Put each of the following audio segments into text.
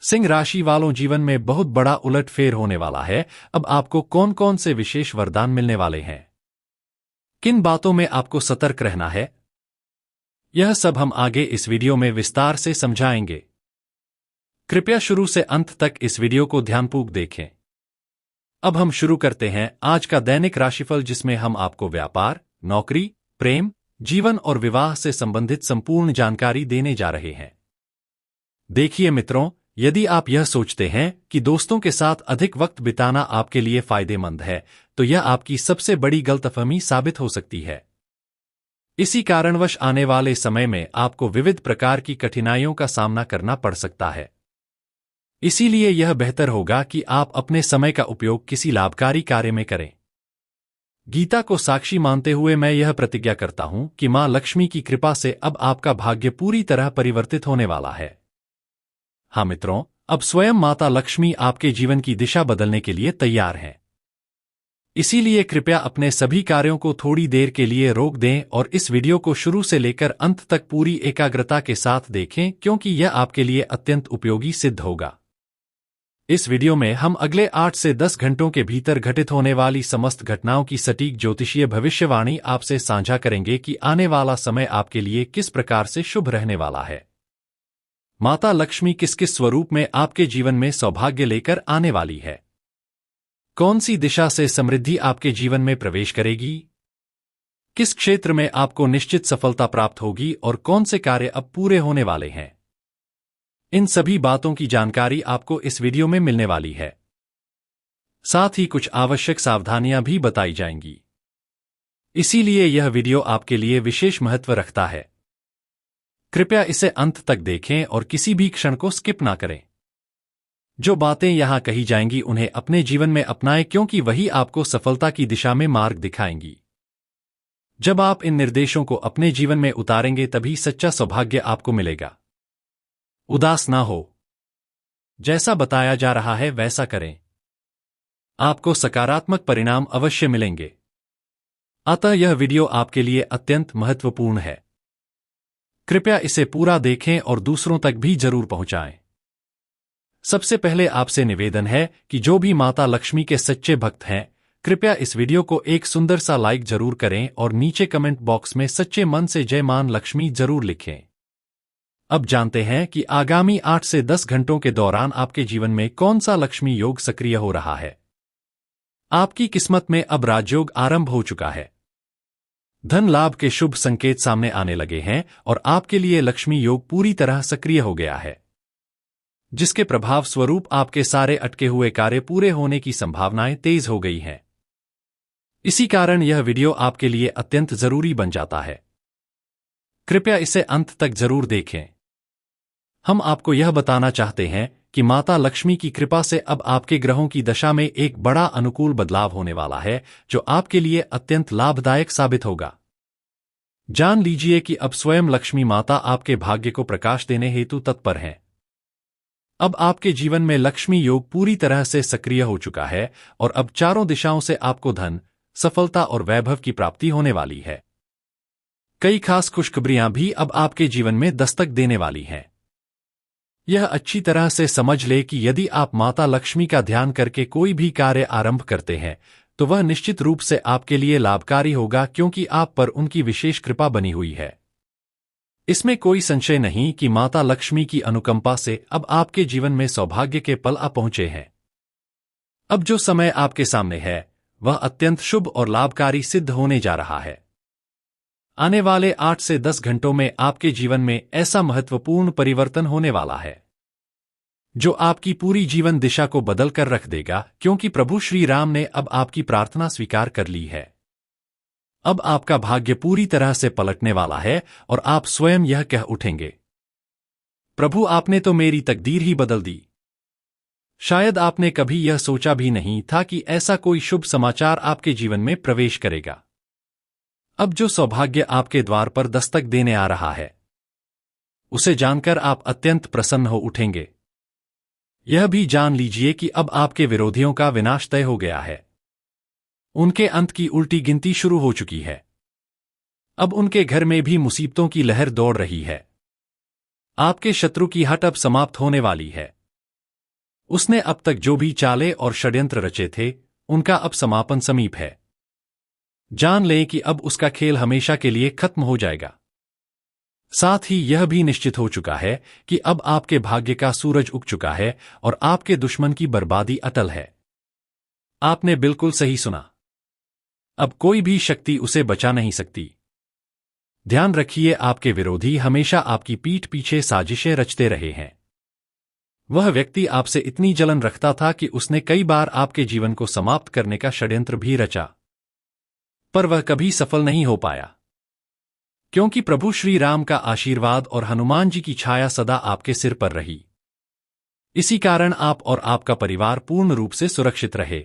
सिंह राशि वालों जीवन में बहुत बड़ा उलटफेर होने वाला है। अब आपको कौन कौन से विशेष वरदान मिलने वाले हैं, किन बातों में आपको सतर्क रहना है, यह सब हम आगे इस वीडियो में विस्तार से समझाएंगे। कृपया शुरू से अंत तक इस वीडियो को ध्यानपूर्वक देखें। अब हम शुरू करते हैं आज का दैनिक राशिफल, जिसमें हम आपको व्यापार, नौकरी, प्रेम, जीवन और विवाह से संबंधित संपूर्ण जानकारी देने जा रहे हैं। देखिए मित्रों, यदि आप यह सोचते हैं कि दोस्तों के साथ अधिक वक्त बिताना आपके लिए फायदेमंद है, तो यह आपकी सबसे बड़ी गलतफहमी साबित हो सकती है। इसी कारणवश आने वाले समय में आपको विविध प्रकार की कठिनाइयों का सामना करना पड़ सकता है। इसीलिए यह बेहतर होगा कि आप अपने समय का उपयोग किसी लाभकारी कार्य में करें। गीता को साक्षी मानते हुए मैं यह प्रतिज्ञा करता हूं कि मां लक्ष्मी की कृपा से अब आपका भाग्य पूरी तरह परिवर्तित होने वाला है। हाँ मित्रों, अब स्वयं माता लक्ष्मी आपके जीवन की दिशा बदलने के लिए तैयार हैं। इसीलिए कृपया अपने सभी कार्यों को थोड़ी देर के लिए रोक दें और इस वीडियो को शुरू से लेकर अंत तक पूरी एकाग्रता के साथ देखें, क्योंकि यह आपके लिए अत्यंत उपयोगी सिद्ध होगा। इस वीडियो में हम अगले 8 से 10 घंटों के भीतर घटित होने वाली समस्त घटनाओं की सटीक ज्योतिषीय भविष्यवाणी आपसे साझा करेंगे कि आने वाला समय आपके लिए किस प्रकार से शुभ रहने वाला है। माता लक्ष्मी किस किस स्वरूप में आपके जीवन में सौभाग्य लेकर आने वाली है, कौन सी दिशा से समृद्धि आपके जीवन में प्रवेश करेगी, किस क्षेत्र में आपको निश्चित सफलता प्राप्त होगी और कौन से कार्य अब पूरे होने वाले हैं। इन सभी बातों की जानकारी आपको इस वीडियो में मिलने वाली है। साथ ही कुछ आवश्यक सावधानियां भी बताई जाएंगी। इसीलिए यह वीडियो आपके लिए विशेष महत्व रखता है। कृपया इसे अंत तक देखें और किसी भी क्षण को स्किप ना करें। जो बातें यहां कही जाएंगी उन्हें अपने जीवन में अपनाएं, क्योंकि वही आपको सफलता की दिशा में मार्ग दिखाएंगी। जब आप इन निर्देशों को अपने जीवन में उतारेंगे तभी सच्चा सौभाग्य आपको मिलेगा। उदास ना हो, जैसा बताया जा रहा है वैसा करें, आपको सकारात्मक परिणाम अवश्य मिलेंगे। अतः यह वीडियो आपके लिए अत्यंत महत्वपूर्ण है। कृपया इसे पूरा देखें और दूसरों तक भी जरूर पहुंचाएं। सबसे पहले आपसे निवेदन है कि जो भी माता लक्ष्मी के सच्चे भक्त हैं, कृपया इस वीडियो को एक सुंदर सा लाइक जरूर करें और नीचे कमेंट बॉक्स में सच्चे मन से जय मां लक्ष्मी जरूर लिखें। अब जानते हैं कि आगामी 8 से 10 घंटों के दौरान आपके जीवन में कौन सा लक्ष्मी योग सक्रिय हो रहा है। आपकी किस्मत में अब राजयोग आरंभ हो चुका है। धन लाभ के शुभ संकेत सामने आने लगे हैं और आपके लिए लक्ष्मी योग पूरी तरह सक्रिय हो गया है, जिसके प्रभाव स्वरूप आपके सारे अटके हुए कार्य पूरे होने की संभावनाएं तेज हो गई हैं। इसी कारण यह वीडियो आपके लिए अत्यंत जरूरी बन जाता है। कृपया इसे अंत तक जरूर देखें। हम आपको यह बताना चाहते हैं कि माता लक्ष्मी की कृपा से अब आपके ग्रहों की दशा में एक बड़ा अनुकूल बदलाव होने वाला है, जो आपके लिए अत्यंत लाभदायक साबित होगा। जान लीजिए कि अब स्वयं लक्ष्मी माता आपके भाग्य को प्रकाश देने हेतु तत्पर हैं। अब आपके जीवन में लक्ष्मी योग पूरी तरह से सक्रिय हो चुका है और अब चारों दिशाओं से आपको धन, सफलता और वैभव की प्राप्ति होने वाली है। कई खास खुशखबरियां भी अब आपके जीवन में दस्तक देने वाली हैं। यह अच्छी तरह से समझ ले कि यदि आप माता लक्ष्मी का ध्यान करके कोई भी कार्य आरंभ करते हैं, तो वह निश्चित रूप से आपके लिए लाभकारी होगा, क्योंकि आप पर उनकी विशेष कृपा बनी हुई है। इसमें कोई संशय नहीं कि माता लक्ष्मी की अनुकंपा से अब आपके जीवन में सौभाग्य के पल आ पहुंचे हैं। अब जो समय आपके सामने है वह अत्यंत शुभ और लाभकारी सिद्ध होने जा रहा है। आने वाले 8 से 10 घंटों में आपके जीवन में ऐसा महत्वपूर्ण परिवर्तन होने वाला है जो आपकी पूरी जीवन दिशा को बदल कर रख देगा, क्योंकि प्रभु श्री राम ने अब आपकी प्रार्थना स्वीकार कर ली है। अब आपका भाग्य पूरी तरह से पलटने वाला है और आप स्वयं यह कह उठेंगे, प्रभु आपने तो मेरी तकदीर ही बदल दी। शायद आपने कभी यह सोचा भी नहीं था कि ऐसा कोई शुभ समाचार आपके जीवन में प्रवेश करेगा। अब जो सौभाग्य आपके द्वार पर दस्तक देने आ रहा है, उसे जानकर आप अत्यंत प्रसन्न हो उठेंगे। यह भी जान लीजिए कि अब आपके विरोधियों का विनाश तय हो गया है। उनके अंत की उल्टी गिनती शुरू हो चुकी है। अब उनके घर में भी मुसीबतों की लहर दौड़ रही है। आपके शत्रु की हट अब समाप्त होने वाली है। उसने अब तक जो भी चाले और षड्यंत्र रचे थे, उनका अब समापन समीप है। जान लें कि अब उसका खेल हमेशा के लिए खत्म हो जाएगा। साथ ही यह भी निश्चित हो चुका है कि अब आपके भाग्य का सूरज उग चुका है और आपके दुश्मन की बर्बादी अटल है। आपने बिल्कुल सही सुना। अब कोई भी शक्ति उसे बचा नहीं सकती। ध्यान रखिए, आपके विरोधी हमेशा आपकी पीठ पीछे साजिशें रचते रहे हैं। वह व्यक्ति आपसे इतनी जलन रखता था कि उसने कई बार आपके जीवन को समाप्त करने का षड्यंत्र भी रचा, पर वह कभी सफल नहीं हो पाया, क्योंकि प्रभु श्री राम का आशीर्वाद और हनुमान जी की छाया सदा आपके सिर पर रही। इसी कारण आप और आपका परिवार पूर्ण रूप से सुरक्षित रहे।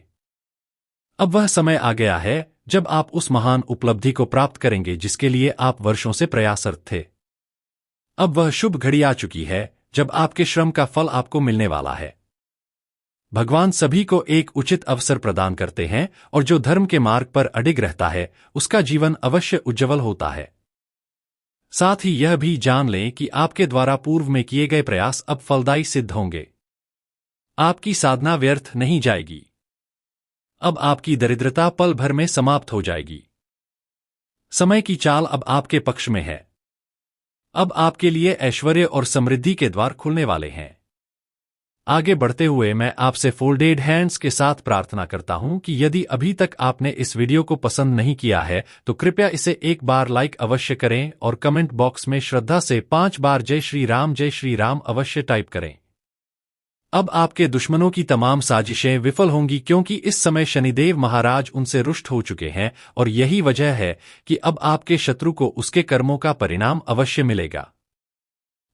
अब वह समय आ गया है जब आप उस महान उपलब्धि को प्राप्त करेंगे जिसके लिए आप वर्षों से प्रयासरत थे। अब वह शुभ घड़ी आ चुकी है जब आपके श्रम का फल आपको मिलने वाला है। भगवान सभी को एक उचित अवसर प्रदान करते हैं और जो धर्म के मार्ग पर अडिग रहता है उसका जीवन अवश्य उज्ज्वल होता है। साथ ही यह भी जान लें कि आपके द्वारा पूर्व में किए गए प्रयास अब फलदायी सिद्ध होंगे। आपकी साधना व्यर्थ नहीं जाएगी। अब आपकी दरिद्रता पल भर में समाप्त हो जाएगी। समय की चाल अब आपके पक्ष में है। अब आपके लिए ऐश्वर्य और समृद्धि के द्वार खुलने वाले हैं। आगे बढ़ते हुए मैं आपसे फोल्डेड हैंड्स के साथ प्रार्थना करता हूं कि यदि अभी तक आपने इस वीडियो को पसंद नहीं किया है तो कृपया इसे एक बार लाइक अवश्य करें और कमेंट बॉक्स में श्रद्धा से 5 बार जय श्री राम अवश्य टाइप करें। अब आपके दुश्मनों की तमाम साजिशें विफल होंगी, क्योंकि इस समय शनिदेव महाराज उनसे रुष्ट हो चुके हैं और यही वजह है कि अब आपके शत्रु को उसके कर्मों का परिणाम अवश्य मिलेगा।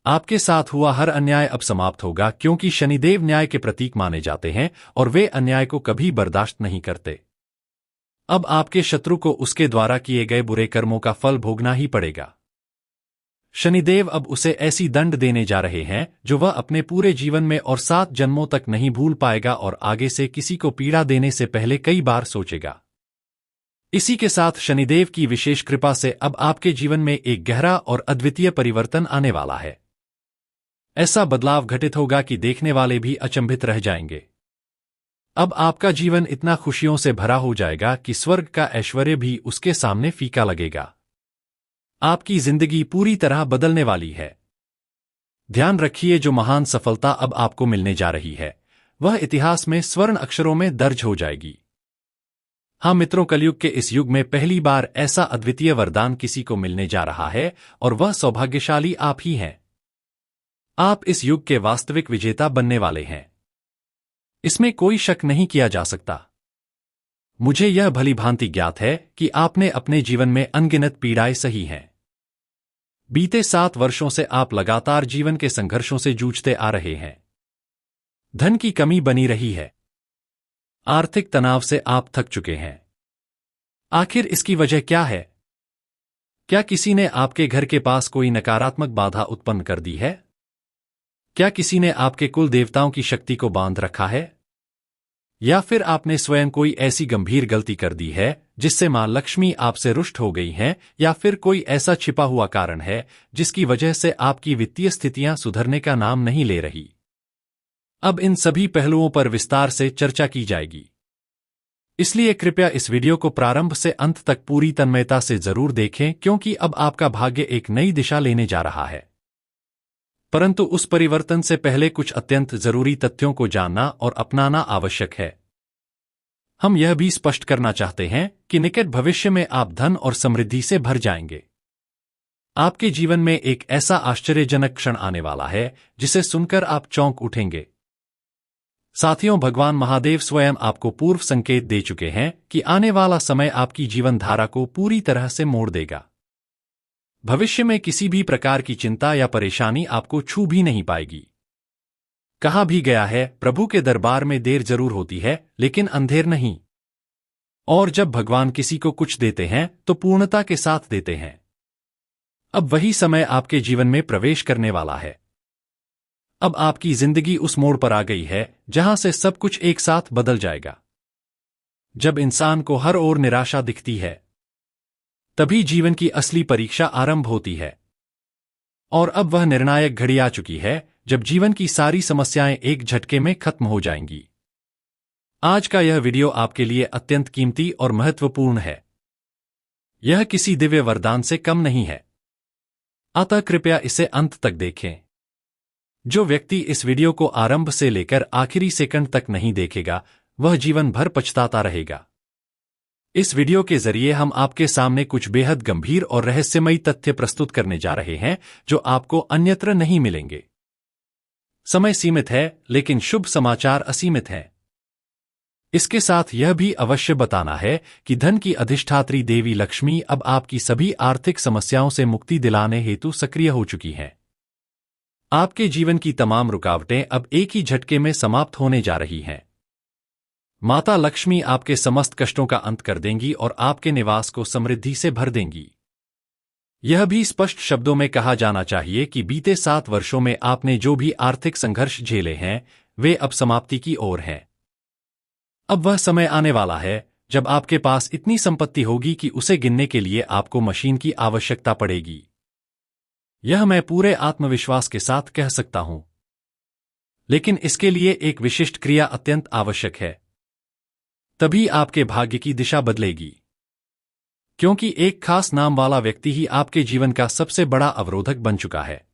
आपके साथ हुआ हर अन्याय अब समाप्त होगा, क्योंकि शनिदेव न्याय के प्रतीक माने जाते हैं और वे अन्याय को कभी बर्दाश्त नहीं करते। अब आपके शत्रु को उसके द्वारा किए गए बुरे कर्मों का फल भोगना ही पड़ेगा। शनिदेव अब उसे ऐसी दंड देने जा रहे हैं जो वह अपने पूरे जीवन में और 7 जन्मों तक नहीं भूल पाएगा और आगे से किसी को पीड़ा देने से पहले कई बार सोचेगा। इसी के साथ शनिदेव की विशेष कृपा से अब आपके जीवन में एक गहरा और अद्वितीय परिवर्तन आने वाला है। ऐसा बदलाव घटित होगा कि देखने वाले भी अचंभित रह जाएंगे। अब आपका जीवन इतना खुशियों से भरा हो जाएगा कि स्वर्ग का ऐश्वर्य भी उसके सामने फीका लगेगा। आपकी जिंदगी पूरी तरह बदलने वाली है। ध्यान रखिए, जो महान सफलता अब आपको मिलने जा रही है वह इतिहास में स्वर्ण अक्षरों में दर्ज हो जाएगी। हाँ मित्रों, कलयुग के इस युग में पहली बार ऐसा अद्वितीय वरदान किसी को मिलने जा रहा है और वह सौभाग्यशाली आप ही हैं। आप इस युग के वास्तविक विजेता बनने वाले हैं, इसमें कोई शक नहीं किया जा सकता। मुझे यह भली भांति ज्ञात है कि आपने अपने जीवन में अनगिनत पीड़ाएं सही हैं। बीते 7 वर्षों से आप लगातार जीवन के संघर्षों से जूझते आ रहे हैं। धन की कमी बनी रही है। आर्थिक तनाव से आप थक चुके हैं। आखिर इसकी वजह क्या है? क्या किसी ने आपके घर के पास कोई नकारात्मक बाधा उत्पन्न कर दी है? क्या किसी ने आपके कुल देवताओं की शक्ति को बांध रखा है? या फिर आपने स्वयं कोई ऐसी गंभीर गलती कर दी है जिससे मां लक्ष्मी आपसे रुष्ट हो गई हैं, या फिर कोई ऐसा छिपा हुआ कारण है जिसकी वजह से आपकी वित्तीय स्थितियां सुधरने का नाम नहीं ले रही। अब इन सभी पहलुओं पर विस्तार से चर्चा की जाएगी, इसलिए कृपया इस वीडियो को प्रारंभ से अंत तक पूरी तन्मयता से जरूर देखें, क्योंकि अब आपका भाग्य एक नई दिशा लेने जा रहा है। परंतु उस परिवर्तन से पहले कुछ अत्यंत जरूरी तथ्यों को जानना और अपनाना आवश्यक है। हम यह भी स्पष्ट करना चाहते हैं कि निकट भविष्य में आप धन और समृद्धि से भर जाएंगे। आपके जीवन में एक ऐसा आश्चर्यजनक क्षण आने वाला है जिसे सुनकर आप चौंक उठेंगे। साथियों, भगवान महादेव स्वयं आपको पूर्व संकेत दे चुके हैं कि आने वाला समय आपकी जीवन धारा को पूरी तरह से मोड़ देगा। भविष्य में किसी भी प्रकार की चिंता या परेशानी आपको छू भी नहीं पाएगी। कहा भी गया है, प्रभु के दरबार में देर जरूर होती है लेकिन अंधेर नहीं। और जब भगवान किसी को कुछ देते हैं तो पूर्णता के साथ देते हैं। अब वही समय आपके जीवन में प्रवेश करने वाला है। अब आपकी जिंदगी उस मोड़ पर आ गई है जहां से सब कुछ एक साथ बदल जाएगा। जब इंसान को हर ओर निराशा दिखती है तभी जीवन की असली परीक्षा आरंभ होती है। और अब वह निर्णायक घड़ी आ चुकी है जब जीवन की सारी समस्याएं एक झटके में खत्म हो जाएंगी। आज का यह वीडियो आपके लिए अत्यंत कीमती और महत्वपूर्ण है। यह किसी दिव्य वरदान से कम नहीं है, अतः कृपया इसे अंत तक देखें। जो व्यक्ति इस वीडियो को आरंभ से लेकर आखिरी सेकंड तक नहीं देखेगा, वह जीवन भर पछताता रहेगा। इस वीडियो के जरिए हम आपके सामने कुछ बेहद गंभीर और रहस्यमयी तथ्य प्रस्तुत करने जा रहे हैं, जो आपको अन्यत्र नहीं मिलेंगे। समय सीमित है, लेकिन शुभ समाचार असीमित हैं। इसके साथ यह भी अवश्य बताना है कि धन की अधिष्ठात्री देवी लक्ष्मी अब आपकी सभी आर्थिक समस्याओं से मुक्ति दिलाने हेतु सक्रिय हो चुकी हैं। आपके जीवन की तमाम रुकावटें अब एक ही झटके में समाप्त होने जा रही हैं। माता लक्ष्मी आपके समस्त कष्टों का अंत कर देंगी और आपके निवास को समृद्धि से भर देंगी। यह भी स्पष्ट शब्दों में कहा जाना चाहिए कि बीते 7 वर्षों में आपने जो भी आर्थिक संघर्ष झेले हैं, वे अब समाप्ति की ओर हैं। अब वह समय आने वाला है जब आपके पास इतनी संपत्ति होगी कि उसे गिनने के लिए आपको मशीन की आवश्यकता पड़ेगी। यह मैं पूरे आत्मविश्वास के साथ कह सकता हूं। लेकिन इसके लिए एक विशिष्ट क्रिया अत्यंत आवश्यक है। तभी आपके भाग्य की दिशा बदलेगी। क्योंकि एक खास नाम वाला व्यक्ति ही आपके जीवन का सबसे बड़ा अवरोधक बन चुका है।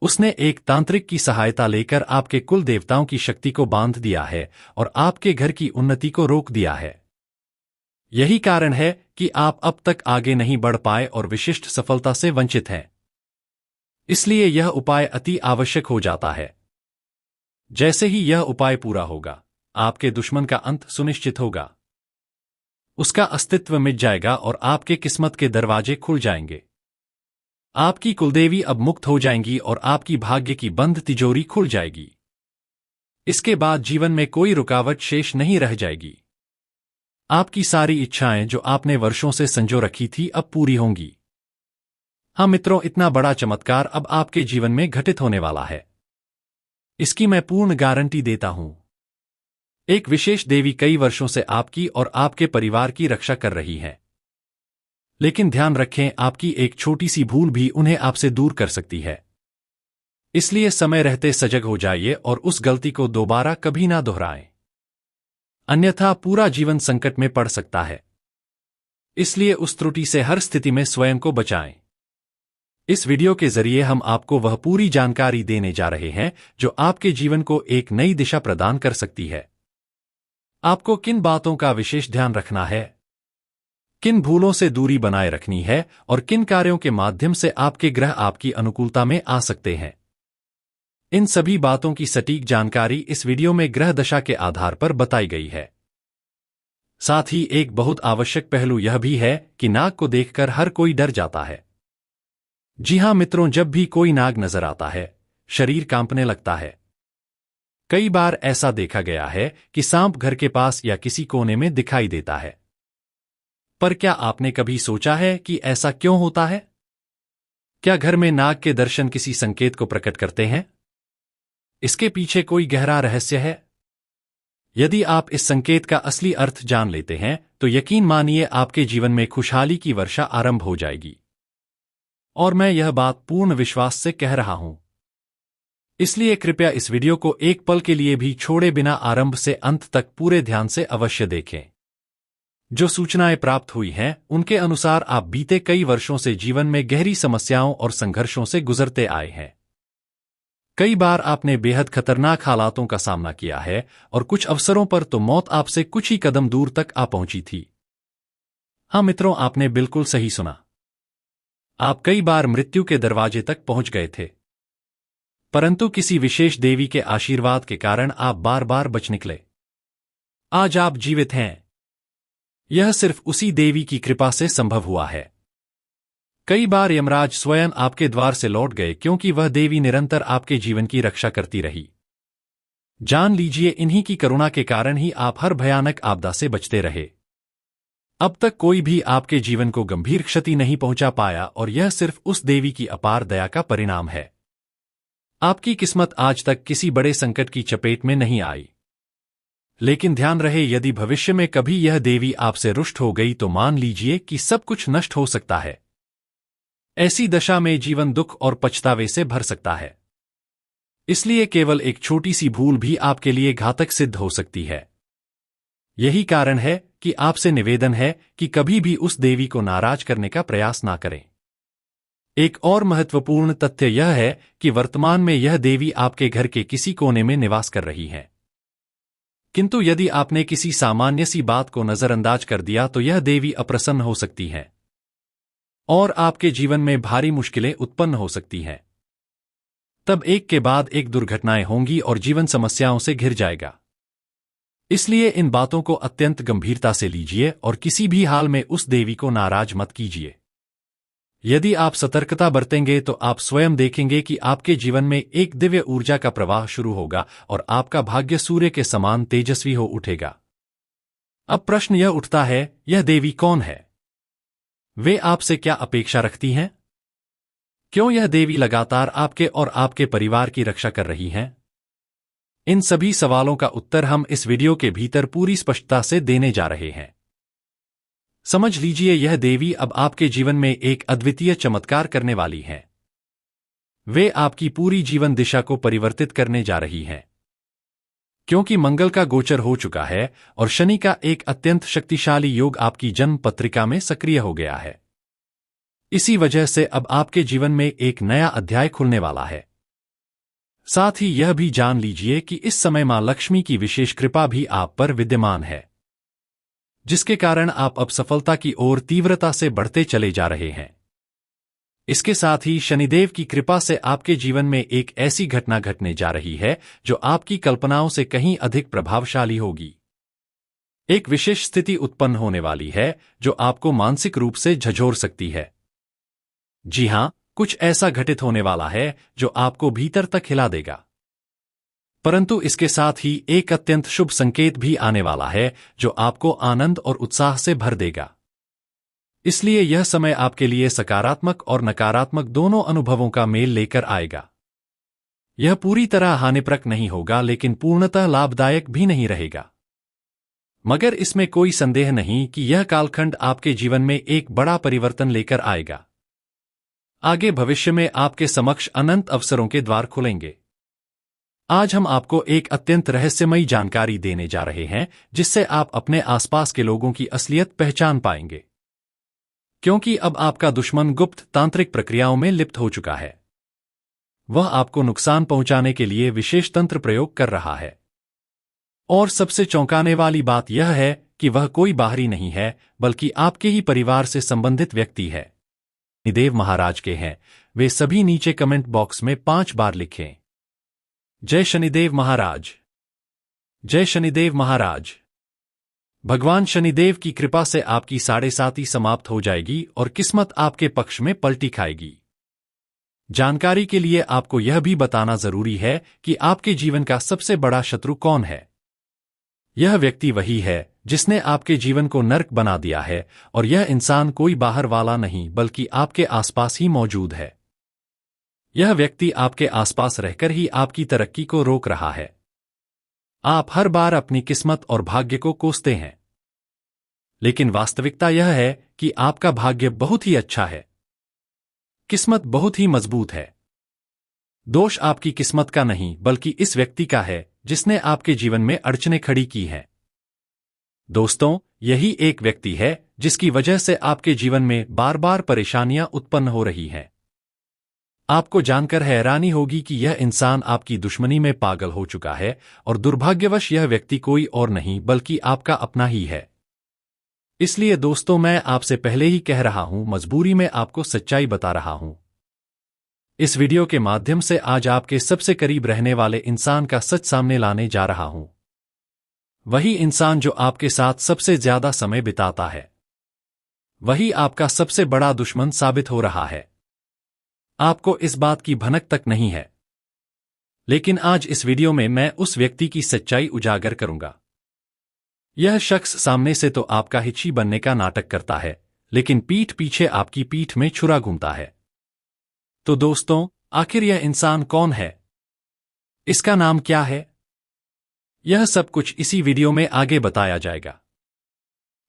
उसने एक तांत्रिक की सहायता लेकर आपके कुल देवताओं की शक्ति को बांध दिया है और आपके घर की उन्नति को रोक दिया है। यही कारण है कि आप अब तक आगे नहीं बढ़ पाए और विशिष्ट सफलता से वंचित हैं। इसलिए यह उपाय अति आवश्यक हो जाता है। जैसे ही यह उपाय पूरा होगा, आपके दुश्मन का अंत सुनिश्चित होगा। उसका अस्तित्व मिट जाएगा और आपके किस्मत के दरवाजे खुल जाएंगे। आपकी कुलदेवी अब मुक्त हो जाएंगी और आपकी भाग्य की बंद तिजोरी खुल जाएगी। इसके बाद जीवन में कोई रुकावट शेष नहीं रह जाएगी। आपकी सारी इच्छाएं जो आपने वर्षों से संजो रखी थी, अब पूरी होंगी। हाँ मित्रों, इतना बड़ा चमत्कार अब आपके जीवन में घटित होने वाला है। इसकी मैं पूर्ण गारंटी देता हूं। एक विशेष देवी कई वर्षों से आपकी और आपके परिवार की रक्षा कर रही है। लेकिन ध्यान रखें, आपकी एक छोटी सी भूल भी उन्हें आपसे दूर कर सकती है। इसलिए समय रहते सजग हो जाइए और उस गलती को दोबारा कभी ना दोहराएं। अन्यथा पूरा जीवन संकट में पड़ सकता है। इसलिए उस त्रुटि से हर स्थिति में स्वयं को बचाएं। इस वीडियो के जरिए हम आपको वह पूरी जानकारी देने जा रहे हैं जो आपके जीवन को एक नई दिशा प्रदान कर सकती है। आपको किन बातों का विशेष ध्यान रखना है, किन भूलों से दूरी बनाए रखनी है और किन कार्यों के माध्यम से आपके ग्रह आपकी अनुकूलता में आ सकते हैं, इन सभी बातों की सटीक जानकारी इस वीडियो में ग्रह दशा के आधार पर बताई गई है। साथ ही एक बहुत आवश्यक पहलू यह भी है कि नाग को देखकर हर कोई डर जाता है। जी हां मित्रों, जब भी कोई नाग नजर आता है, शरीर कांपने लगता है। कई बार ऐसा देखा गया है कि सांप घर के पास या किसी कोने में दिखाई देता है। पर क्या आपने कभी सोचा है कि ऐसा क्यों होता है? क्या घर में नाग के दर्शन किसी संकेत को प्रकट करते हैं? इसके पीछे कोई गहरा रहस्य है? यदि आप इस संकेत का असली अर्थ जान लेते हैं, तो यकीन मानिए आपके जीवन में खुशहाली की वर्षा आरंभ हो जाएगी। और मैं यह बात पूर्ण विश्वास से कह रहा हूं। इसलिए कृपया इस वीडियो को एक पल के लिए भी छोड़े बिना आरंभ से अंत तक पूरे ध्यान से अवश्य देखें। जो सूचनाएं प्राप्त हुई हैं, उनके अनुसार आप बीते कई वर्षों से जीवन में गहरी समस्याओं और संघर्षों से गुजरते आए हैं। कई बार आपने बेहद खतरनाक हालातों का सामना किया है और कुछ अवसरों पर तो मौत आपसे कुछ ही कदम दूर तक आ पहुंची थी। हाँ मित्रों, आपने बिल्कुल सही सुना। आप कई बार मृत्यु के दरवाजे तक पहुंच गए थे, परंतु किसी विशेष देवी के आशीर्वाद के कारण आप बार बार बच निकले। आज आप जीवित हैं। यह सिर्फ उसी देवी की कृपा से संभव हुआ है। कई बार यमराज स्वयं आपके द्वार से लौट गए क्योंकि वह देवी निरंतर आपके जीवन की रक्षा करती रही। जान लीजिए, इन्हीं की करुणा के कारण ही आप हर भयानक आपदा से बचते रहे। अब तक कोई भी आपके जीवन को गंभीर क्षति नहीं पहुंचा पाया और यह सिर्फ उस देवी की अपार दया का परिणाम है। आपकी किस्मत आज तक किसी बड़े संकट की चपेट में नहीं आई। लेकिन ध्यान रहे, यदि भविष्य में कभी यह देवी आपसे रुष्ट हो गई तो मान लीजिए कि सब कुछ नष्ट हो सकता है। ऐसी दशा में जीवन दुख और पछतावे से भर सकता है। इसलिए केवल एक छोटी सी भूल भी आपके लिए घातक सिद्ध हो सकती है। यही कारण है कि आपसे निवेदन है कि कभी भी उस देवी को नाराज करने का प्रयास ना करें। एक और महत्वपूर्ण तथ्य यह है कि वर्तमान में यह देवी आपके घर के किसी कोने में निवास कर रही है। किंतु यदि आपने किसी सामान्य सी बात को नजरअंदाज कर दिया तो यह देवी अप्रसन्न हो सकती है और आपके जीवन में भारी मुश्किलें उत्पन्न हो सकती हैं। तब एक के बाद एक दुर्घटनाएं होंगी और जीवन समस्याओं से घिर जाएगा। इसलिए इन बातों को अत्यंत गंभीरता से लीजिए और किसी भी हाल में उस देवी को नाराज मत कीजिए। यदि आप सतर्कता बरतेंगे तो आप स्वयं देखेंगे कि आपके जीवन में एक दिव्य ऊर्जा का प्रवाह शुरू होगा और आपका भाग्य सूर्य के समान तेजस्वी हो उठेगा। अब प्रश्न यह उठता है, यह देवी कौन है? वे आपसे क्या अपेक्षा रखती हैं? क्यों यह देवी लगातार आपके और आपके परिवार की रक्षा कर रही हैं? इन सभी सवालों का उत्तर हम इस वीडियो के भीतर पूरी स्पष्टता से देने जा रहे हैं। समझ लीजिए, यह देवी अब आपके जीवन में एक अद्वितीय चमत्कार करने वाली है। वे आपकी पूरी जीवन दिशा को परिवर्तित करने जा रही हैं। क्योंकि मंगल का गोचर हो चुका है और शनि का एक अत्यंत शक्तिशाली योग आपकी जन्म पत्रिका में सक्रिय हो गया है। इसी वजह से अब आपके जीवन में एक नया अध्याय खुलने वाला है। साथ ही यह भी जान लीजिए कि इस समय मां लक्ष्मी की विशेष कृपा भी आप पर विद्यमान है, जिसके कारण आप अब सफलता की ओर तीव्रता से बढ़ते चले जा रहे हैं। इसके साथ ही शनिदेव की कृपा से आपके जीवन में एक ऐसी घटना घटने जा रही है जो आपकी कल्पनाओं से कहीं अधिक प्रभावशाली होगी। एक विशेष स्थिति उत्पन्न होने वाली है जो आपको मानसिक रूप से झंझोर सकती है। जी हां, कुछ ऐसा घटित होने वाला है जो आपको भीतर तक हिला देगा। परंतु इसके साथ ही एक अत्यंत शुभ संकेत भी आने वाला है जो आपको आनंद और उत्साह से भर देगा। इसलिए यह समय आपके लिए सकारात्मक और नकारात्मक दोनों अनुभवों का मेल लेकर आएगा। यह पूरी तरह हानिप्रद नहीं होगा लेकिन पूर्णतः लाभदायक भी नहीं रहेगा। मगर इसमें कोई संदेह नहीं कि यह कालखंड आपके जीवन में एक बड़ा परिवर्तन लेकर आएगा। आगे भविष्य में आपके समक्ष अनंत अवसरों के द्वार खुलेंगे। आज हम आपको एक अत्यंत रहस्यमयी जानकारी देने जा रहे हैं जिससे आप अपने आसपास के लोगों की असलियत पहचान पाएंगे। क्योंकि अब आपका दुश्मन गुप्त तांत्रिक प्रक्रियाओं में लिप्त हो चुका है। वह आपको नुकसान पहुंचाने के लिए विशेष तंत्र प्रयोग कर रहा है। और सबसे चौंकाने वाली बात यह है कि वह कोई बाहरी नहीं है बल्कि आपके ही परिवार से संबंधित व्यक्ति है। शनिदेव महाराज के हैं वे सभी नीचे कमेंट बॉक्स में 5 बार लिखें। जय शनिदेव महाराज, जय शनिदेव महाराज। भगवान शनिदेव की कृपा से आपकी 7.5 समाप्त हो जाएगी और किस्मत आपके पक्ष में पलटी खाएगी। जानकारी के लिए आपको यह भी बताना जरूरी है कि आपके जीवन का सबसे बड़ा शत्रु कौन है। यह व्यक्ति वही है जिसने आपके जीवन को नर्क बना दिया है और यह इंसान कोई बाहर वाला नहीं बल्कि आपके आसपास ही मौजूद है। यह व्यक्ति आपके आसपास रहकर ही आपकी तरक्की को रोक रहा है। आप हर बार अपनी किस्मत और भाग्य को कोसते हैं, लेकिन वास्तविकता यह है कि आपका भाग्य बहुत ही अच्छा है। किस्मत बहुत ही मजबूत है। दोष आपकी किस्मत का नहीं बल्कि इस व्यक्ति का है जिसने आपके जीवन में अड़चनें खड़ी की हैं। दोस्तों, यही एक व्यक्ति है जिसकी वजह से आपके जीवन में बार बार परेशानियां उत्पन्न हो रही हैं। आपको जानकर हैरानी होगी कि यह इंसान आपकी दुश्मनी में पागल हो चुका है और दुर्भाग्यवश यह व्यक्ति कोई और नहीं बल्कि आपका अपना ही है। इसलिए दोस्तों, मैं आपसे पहले ही कह रहा हूं, मजबूरी में आपको सच्चाई बता रहा हूं। इस वीडियो के माध्यम से आज आपके सबसे करीब रहने वाले इंसान का सच सामने लाने जा रहा हूं। वही इंसान जो आपके साथ सबसे ज्यादा समय बिताता है, वही आपका सबसे बड़ा दुश्मन साबित हो रहा है। आपको इस बात की भनक तक नहीं है, लेकिन आज इस वीडियो में मैं उस व्यक्ति की सच्चाई उजागर करूंगा। यह शख्स सामने से तो आपका हिच्ची बनने का नाटक करता है, लेकिन पीठ पीछे आपकी पीठ में छुरा घूमता है। तो दोस्तों, आखिर यह इंसान कौन है? इसका नाम क्या है? यह सब कुछ इसी वीडियो में आगे बताया जाएगा।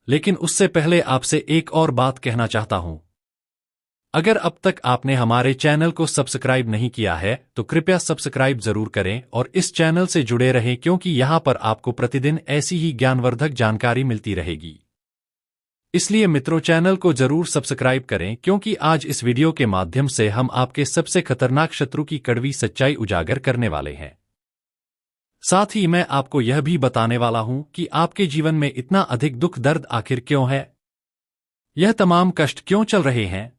लेकिन उससे पहले आपसे एक और बात कहना चाहता हूं। अगर अब तक आपने हमारे चैनल को सब्सक्राइब नहीं किया है तो कृपया सब्सक्राइब जरूर करें और इस चैनल से जुड़े रहें क्योंकि यहाँ पर आपको प्रतिदिन ऐसी ही ज्ञानवर्धक जानकारी मिलती रहेगी। इसलिए मित्रों, चैनल को जरूर सब्सक्राइब करें क्योंकि आज इस वीडियो के माध्यम से हम आपके सबसे खतरनाक शत्रु की कड़वी सच्चाई उजागर करने वाले हैं। साथ ही मैं आपको यह भी बताने वाला हूं कि आपके जीवन में इतना अधिक दुख दर्द आखिर क्यों है, यह तमाम कष्ट क्यों चल रहे हैं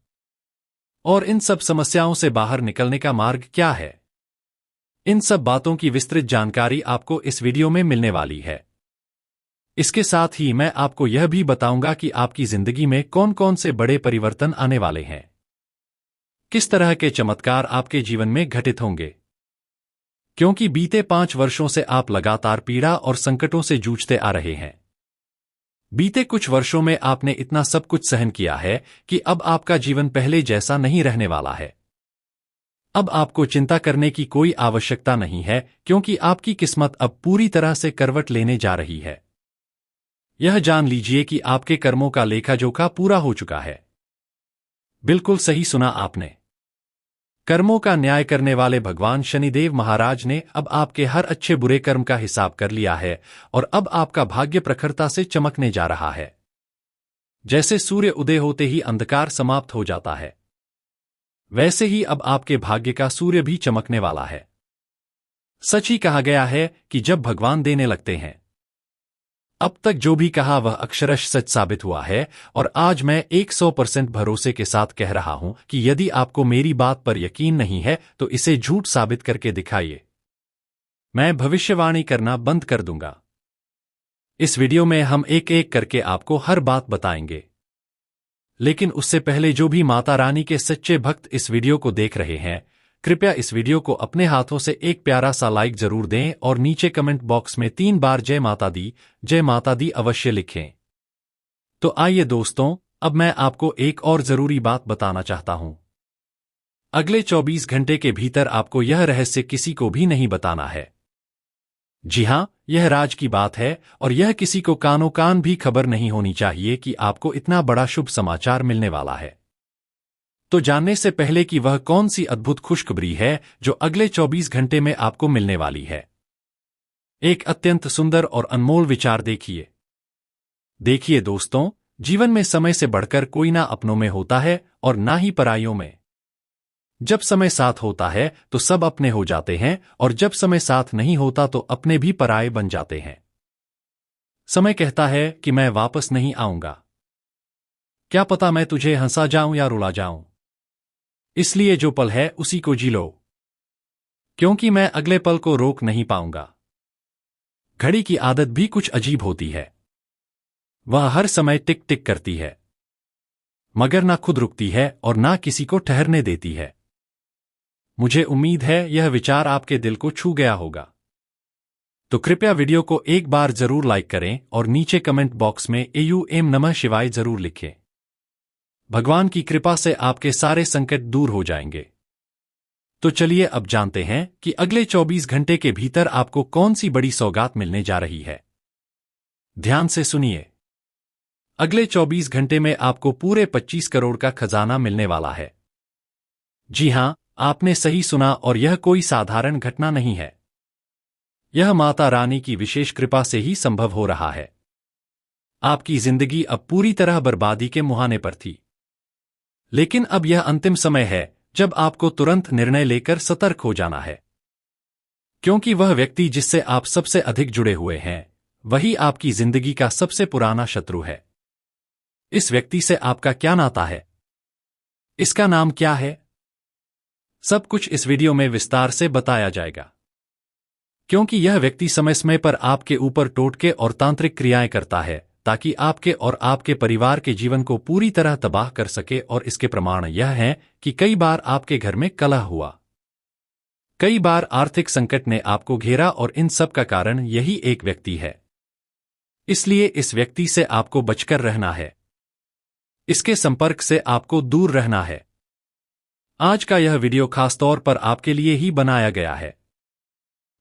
और इन सब समस्याओं से बाहर निकलने का मार्ग क्या है। इन सब बातों की विस्तृत जानकारी आपको इस वीडियो में मिलने वाली है। इसके साथ ही मैं आपको यह भी बताऊंगा कि आपकी जिंदगी में कौन कौन से बड़े परिवर्तन आने वाले हैं, किस तरह के चमत्कार आपके जीवन में घटित होंगे, क्योंकि बीते 5 वर्षों से आप लगातार पीड़ा और संकटों से जूझते आ रहे हैं। बीते कुछ वर्षों में आपने इतना सब कुछ सहन किया है कि अब आपका जीवन पहले जैसा नहीं रहने वाला है। अब आपको चिंता करने की कोई आवश्यकता नहीं है क्योंकि आपकी किस्मत अब पूरी तरह से करवट लेने जा रही है। यह जान लीजिए कि आपके कर्मों का लेखा जोखा पूरा हो चुका है। बिल्कुल सही सुना आपने। कर्मों का न्याय करने वाले भगवान शनिदेव महाराज ने अब आपके हर अच्छे बुरे कर्म का हिसाब कर लिया है और अब आपका भाग्य प्रखरता से चमकने जा रहा है। जैसे सूर्य उदय होते ही अंधकार समाप्त हो जाता है, वैसे ही अब आपके भाग्य का सूर्य भी चमकने वाला है। सच ही कहा गया है कि जब भगवान देने लगते हैं, अब तक जो भी कहा वह अक्षरश सच साबित हुआ है और आज मैं 100% भरोसे के साथ कह रहा हूं कि यदि आपको मेरी बात पर यकीन नहीं है तो इसे झूठ साबित करके दिखाइए। मैं भविष्यवाणी करना बंद कर दूंगा। इस वीडियो में हम एक एक करके आपको हर बात बताएंगे, लेकिन उससे पहले जो भी माता रानी के सच्चे भक्त इस वीडियो को देख रहे हैं, कृपया इस वीडियो को अपने हाथों से एक प्यारा सा लाइक जरूर दें और नीचे कमेंट बॉक्स में 3 बार जय माता दी अवश्य लिखें। तो आइए दोस्तों, अब मैं आपको एक और जरूरी बात बताना चाहता हूं। अगले 24 घंटे के भीतर आपको यह रहस्य किसी को भी नहीं बताना है। जी हां, यह राज की बात है और यह किसी को कानो कान भी खबर नहीं होनी चाहिए कि आपको इतना बड़ा शुभ समाचार मिलने वाला है। तो जानने से पहले कि वह कौन सी अद्भुत खुशखबरी है जो अगले 24 घंटे में आपको मिलने वाली है, एक अत्यंत सुंदर और अनमोल विचार देखिए। देखिए दोस्तों, जीवन में समय से बढ़कर कोई ना अपनों में होता है और ना ही पराइयों में। जब समय साथ होता है तो सब अपने हो जाते हैं और जब समय साथ नहीं होता तो अपने भी पराये बन जाते हैं। समय कहता है कि मैं वापस नहीं आऊंगा। क्या पता मैं तुझे हंसा जाऊं या रुला जाऊं। इसलिए जो पल है उसी को जी लो, क्योंकि मैं अगले पल को रोक नहीं पाऊंगा। घड़ी की आदत भी कुछ अजीब होती है। वह हर समय टिक टिक करती है, मगर ना खुद रुकती है और ना किसी को ठहरने देती है। मुझे उम्मीद है यह विचार आपके दिल को छू गया होगा। तो कृपया वीडियो को एक बार जरूर लाइक करें और नीचे कमेंट बॉक्स में एयूएम नमः शिवाय जरूर लिखें। भगवान की कृपा से आपके सारे संकट दूर हो जाएंगे। तो चलिए अब जानते हैं कि अगले 24 घंटे के भीतर आपको कौन सी बड़ी सौगात मिलने जा रही है। ध्यान से सुनिए। अगले 24 घंटे में आपको पूरे 25 करोड़ का खजाना मिलने वाला है। जी हां, आपने सही सुना और यह कोई साधारण घटना नहीं है। यह माता रानी की विशेष कृपा से ही संभव हो रहा है। आपकी जिंदगी अब पूरी तरह बर्बादी के मुहाने पर थी, लेकिन अब यह अंतिम समय है जब आपको तुरंत निर्णय लेकर सतर्क हो जाना है, क्योंकि वह व्यक्ति जिससे आप सबसे अधिक जुड़े हुए हैं वही आपकी जिंदगी का सबसे पुराना शत्रु है। इस व्यक्ति से आपका क्या नाता है, इसका नाम क्या है, सब कुछ इस वीडियो में विस्तार से बताया जाएगा, क्योंकि यह व्यक्ति समय समय पर आपके ऊपर टोटके और तांत्रिक क्रियाएं करता है ताकि आपके और आपके परिवार के जीवन को पूरी तरह तबाह कर सके। और इसके प्रमाण यह हैं कि कई बार आपके घर में कलह हुआ, कई बार आर्थिक संकट ने आपको घेरा और इन सब का कारण यही एक व्यक्ति है। इसलिए इस व्यक्ति से आपको बचकर रहना है, इसके संपर्क से आपको दूर रहना है। आज का यह वीडियो खासतौर पर आपके लिए ही बनाया गया है,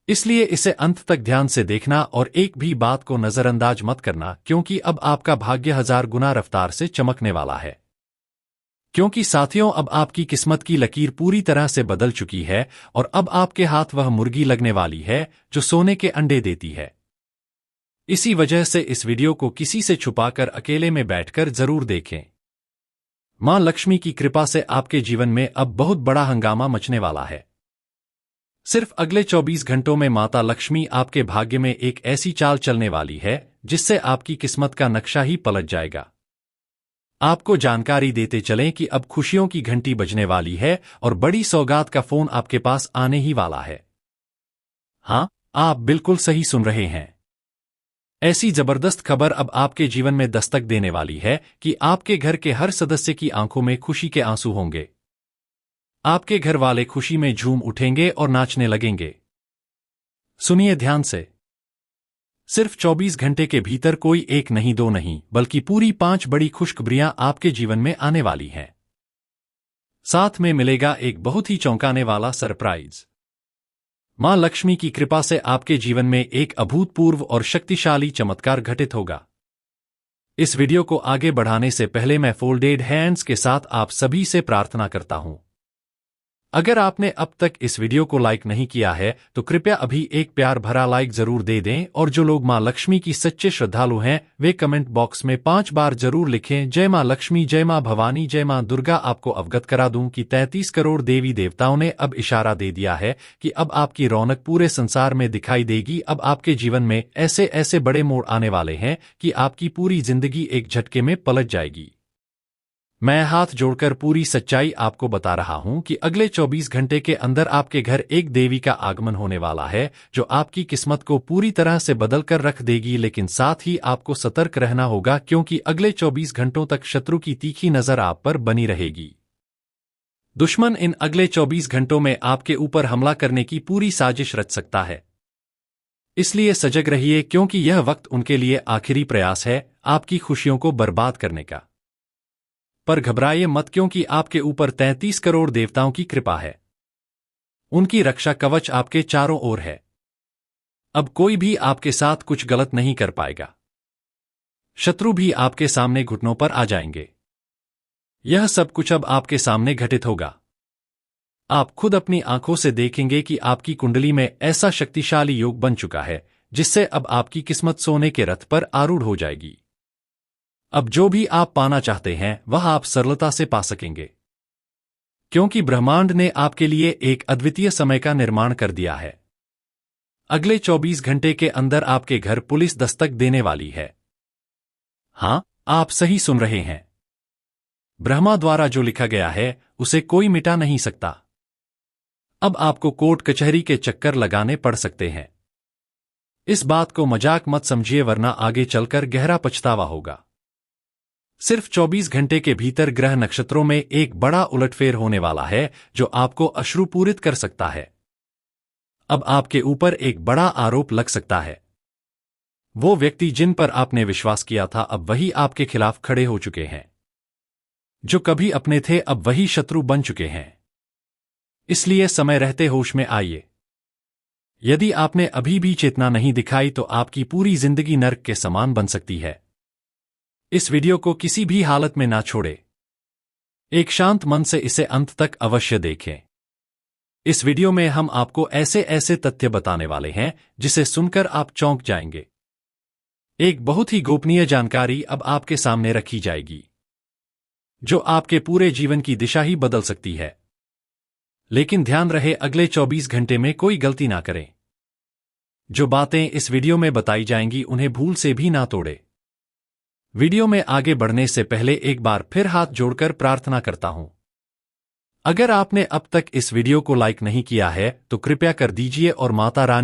इसलिए इसे अंत तक ध्यान से देखना और एक भी बात को नजरअंदाज मत करना, क्योंकि अब आपका भाग्य 1000 गुना रफ्तार से चमकने वाला है। क्योंकि साथियों, अब आपकी किस्मत की लकीर पूरी तरह से बदल चुकी है और अब आपके हाथ वह मुर्गी लगने वाली है जो सोने के अंडे देती है। इसी वजह से इस वीडियो को किसी से छुपाकर अकेले में बैठकर जरूर देखें। मां लक्ष्मी की कृपा से आपके जीवन में अब बहुत बड़ा हंगामा मचने वाला है। सिर्फ अगले 24 घंटों में माता लक्ष्मी आपके भाग्य में एक ऐसी चाल चलने वाली है जिससे आपकी किस्मत का नक्शा ही पलट जाएगा। आपको जानकारी देते चलें कि अब खुशियों की घंटी बजने वाली है और बड़ी सौगात का फोन आपके पास आने ही वाला है। हाँ, आप बिल्कुल सही सुन रहे हैं। ऐसी जबरदस्त खबर अब आपके जीवन में दस्तक देने वाली है कि आपके घर के हर सदस्य की आंखों में खुशी के आंसू होंगे। आपके घर वाले खुशी में झूम उठेंगे और नाचने लगेंगे। सुनिए ध्यान से। सिर्फ 24 घंटे के भीतर कोई एक नहीं, दो नहीं, बल्कि पूरी 5 बड़ी खुशखबरियां आपके जीवन में आने वाली हैं। साथ में मिलेगा एक बहुत ही चौंकाने वाला सरप्राइज। मां लक्ष्मी की कृपा से आपके जीवन में एक अभूतपूर्व और शक्तिशाली चमत्कार घटित होगा। इस वीडियो को आगे बढ़ाने से पहले मैं फोल्डेड हैंड्स के साथ आप सभी से प्रार्थना करता हूं। अगर आपने अब तक इस वीडियो को लाइक नहीं किया है तो कृपया अभी एक प्यार भरा लाइक जरूर दे दें, और जो लोग मां लक्ष्मी की सच्चे श्रद्धालु हैं वे कमेंट बॉक्स में 5 बार जरूर लिखें, जय मां लक्ष्मी, जय मां भवानी, जय मां दुर्गा। आपको अवगत करा दूं कि 33 करोड़ देवी देवताओं ने अब इशारा दे दिया है कि अब आपकी रौनक पूरे संसार में दिखाई देगी। अब आपके जीवन में ऐसे ऐसे बड़े मोड़ आने वाले हैं कि आपकी पूरी जिंदगी एक झटके में पलट जाएगी। मैं हाथ जोड़कर पूरी सच्चाई आपको बता रहा हूं कि अगले 24 घंटे के अंदर आपके घर एक देवी का आगमन होने वाला है जो आपकी किस्मत को पूरी तरह से बदल कर रख देगी। लेकिन साथ ही आपको सतर्क रहना होगा, क्योंकि अगले 24 घंटों तक शत्रु की तीखी नजर आप पर बनी रहेगी। दुश्मन इन अगले 24 घंटों में आपके ऊपर हमला करने की पूरी साजिश रच सकता है। इसलिए सजग रहिए, क्योंकि यह वक्त उनके लिए आखिरी प्रयास है आपकी खुशियों को बर्बाद करने का। पर घबराइए मत, क्योंकि आपके ऊपर 33 करोड़ देवताओं की कृपा है। उनकी रक्षा कवच आपके चारों ओर है। अब कोई भी आपके साथ कुछ गलत नहीं कर पाएगा। शत्रु भी आपके सामने घुटनों पर आ जाएंगे। यह सब कुछ अब आपके सामने घटित होगा। आप खुद अपनी आंखों से देखेंगे कि आपकी कुंडली में ऐसा शक्तिशाली योग बन चुका है जिससे अब आपकी किस्मत सोने के रथ पर आरूढ़ हो जाएगी। अब जो भी आप पाना चाहते हैं वह आप सरलता से पा सकेंगे, क्योंकि ब्रह्मांड ने आपके लिए एक अद्वितीय समय का निर्माण कर दिया है। अगले 24 घंटे के अंदर आपके घर पुलिस दस्तक देने वाली है। हां, आप सही सुन रहे हैं। ब्रह्मा द्वारा जो लिखा गया है उसे कोई मिटा नहीं सकता। अब आपको कोर्ट कचहरी के चक्कर लगाने पड़ सकते हैं। इस बात को मजाक मत समझिए, वरना आगे चलकर गहरा पछतावा होगा। सिर्फ 24 घंटे के भीतर ग्रह नक्षत्रों में एक बड़ा उलटफेर होने वाला है जो आपको अश्रुपूरित कर सकता है। अब आपके ऊपर एक बड़ा आरोप लग सकता है। वो व्यक्ति जिन पर आपने विश्वास किया था अब वही आपके खिलाफ खड़े हो चुके हैं। जो कभी अपने थे अब वही शत्रु बन चुके हैं। इसलिए समय रहते होश में आइए। यदि आपने अभी भी चेतना नहीं दिखाई तो आपकी पूरी जिंदगी नर्क के समान बन सकती है। इस वीडियो को किसी भी हालत में ना छोड़े। एक शांत मन से इसे अंत तक अवश्य देखें। इस वीडियो में हम आपको ऐसे ऐसे तथ्य बताने वाले हैं जिसे सुनकर आप चौंक जाएंगे। एक बहुत ही गोपनीय जानकारी अब आपके सामने रखी जाएगी जो आपके पूरे जीवन की दिशा ही बदल सकती है। लेकिन ध्यान रहे, अगले 24 घंटे में कोई गलती ना करें। जो बातें इस वीडियो में बताई जाएंगी उन्हें भूल से भी ना तोड़े। वीडियो में आगे बढ़ने से पहले एक बार फिर हाथ जोड़कर प्रार्थना करता हूं। अगर आपने अब तक इस वीडियो को लाइक नहीं किया है तो कृपया कर दीजिए और माता रानी